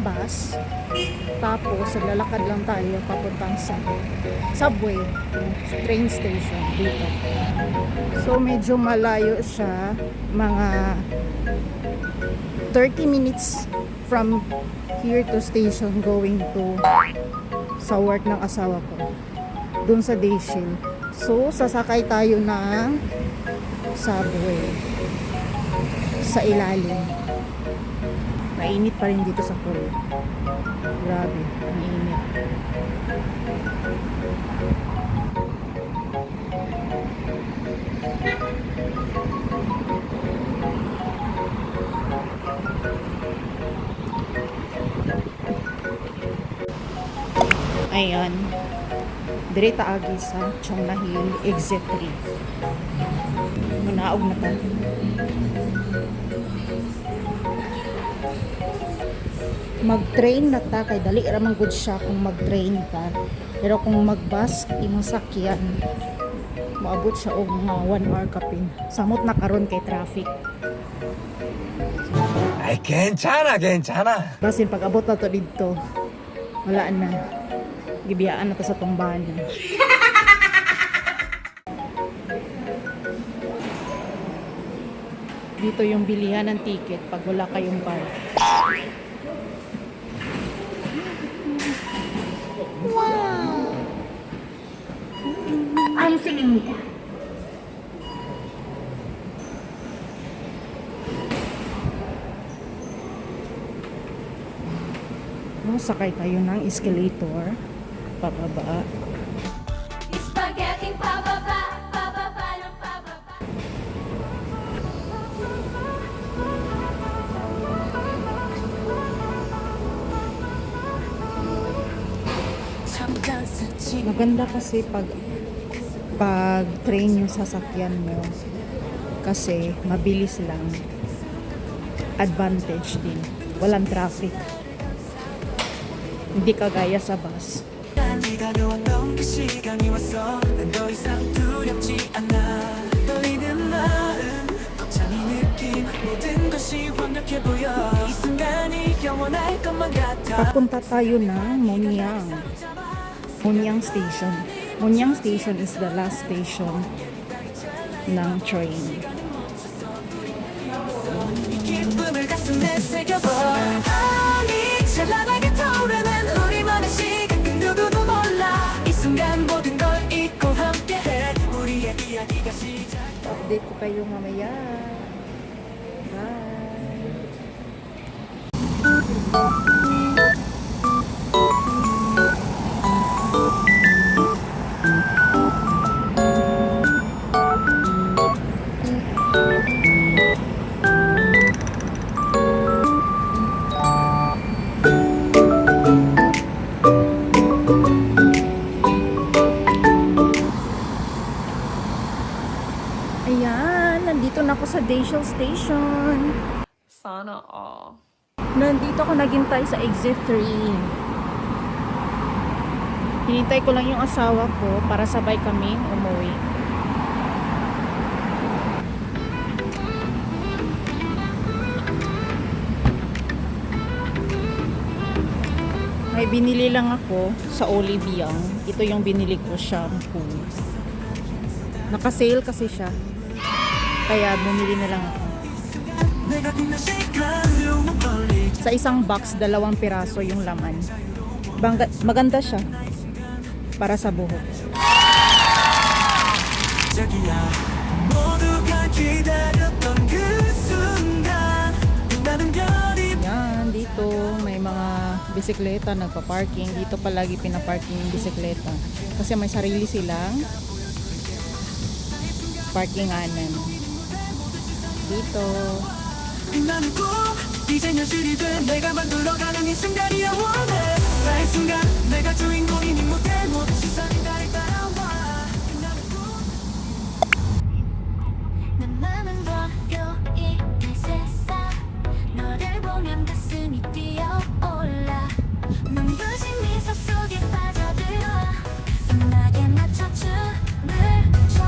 bus. Tapos, lalakad lang tayo papuntang sa subway, train station dito. So, medyo malayo siya. Mga 30 minutes from here to station going to sa work ng asawa ko. Dun sa Dayshield. So, sasakay tayo ng subway sa ilalim. Mainit pa rin dito sa pool. Grabe, ang init. Ayan. Direta agi sa Chongnahil exit 3. Manaog na ta. Mag-train na ta kay dali ra man gud siya kung mag-train ta. Pero kung mag-bus imong sakyan, maabot siya og mga 1 hour kapin. Samot na karon kay traffic. Ay, 괜찮아, 괜찮아. Basin pag abot na to dito, wala na. Gibiyaan na to sa tumbahan. Dito yung bilihan ng ticket pag wala kayong card. Wow! 안승입니다. Sakay tayo ng escalator pababa. Spaghetti pababa, pababa ng pababa. Maganda kasi pag train yung sasakyan mo kasi mabilis lang, advantage din, walang traffic, hindi kagaya sa bus. Papunta tayo ng Munyang Station. Munyang Station is the last station ng train. Update ko kayo mamaya. Bye! Ayan, nandito na ako sa Dayshield Station. Sana all. Nandito ako naghintay sa exit 3. Hinintay ko lang yung asawa ko para sabay kami umuwi. May binili lang ako sa Oliviang. Ito yung binili ko, shampoo. Naka-sale kasi siya. Kaya bumili na lang ako. Sa isang box, 2 piraso yung laman. Maganda siya para sa buhok. Yan, dito may mga bisikleta nagpa-parking. Dito palagi pinaparking yung bisikleta. Kasi may sarili silang parkinganan. Dito. 이젠 현실이 돼 내가 만들어가는 이 순간이 영원해 나의 순간 내가 주인공이니 못해 모든 시선이 나를 따라와 난 많은 화요일 세상 너를 보면 가슴이 뛰어올라 눈부신 미소 속에 빠져들어 음악에 맞춰 춤을 춰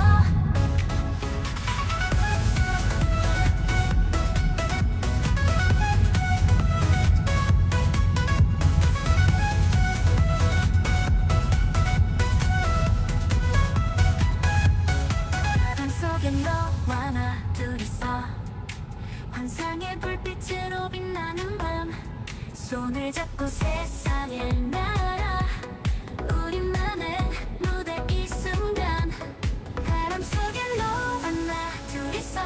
날아 우리만의 무대 이 순간 바람 속에 너와 나 둘이서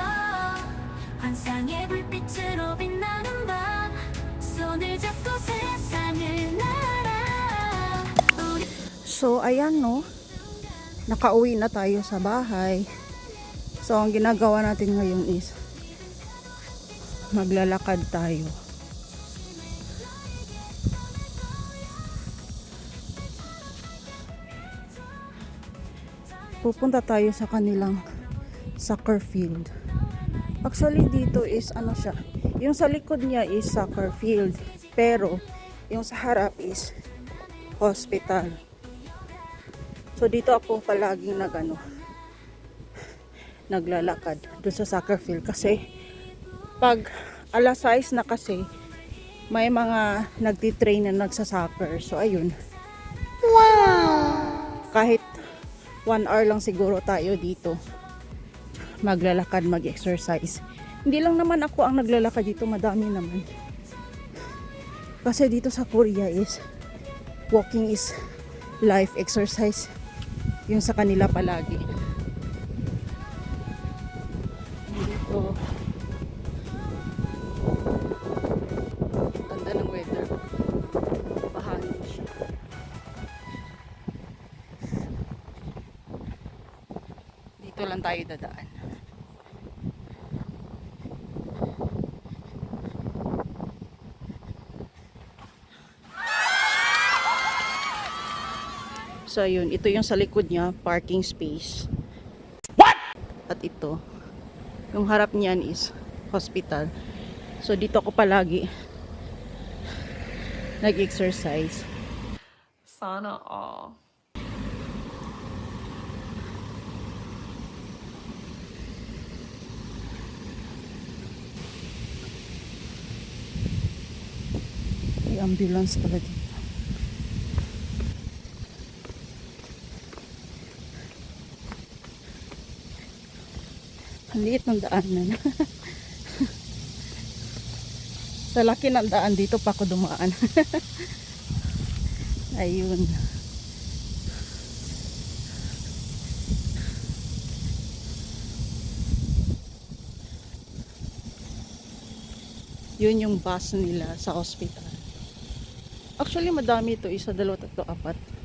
환상의 불빛으로 빛나는 밤 손을 잡고 세상을 날아 우리 So, ayan no. Nakauwi na tayo sa bahay. So, ang ginagawa natin ngayon is maglalakad tayo. Pupunta tayo sa kanilang soccer field. Actually, dito is ano siya. Yung sa likod niya is soccer field. Pero, yung sa harap is hospital. So dito ako palaging naglalakad doon sa soccer field kasi pag alas 6 na kasi may mga nagtitrain na nagsasoccer. So ayun. Wow! Kahit 1 hour lang siguro tayo dito maglalakad, mag-exercise. Hindi lang naman ako ang naglalakad dito, madami naman. Kasi dito sa Korea is walking is life, exercise yung sa kanila palagi. Dito ganda ng weather, bahangin siya. Dito lang tayo dadaan. So yun, ito yung sa likod niya, parking space. What? At ito, yung harap niyan is hospital. So dito ako palagi nag-exercise. Sana all. May ambulance pala dito. Ang liit ng daanan. Sa laki ng daan dito pa ako dumaan. Ayun. Yun yung bus nila sa hospital. Actually madami ito, 1, 2, 3, 4.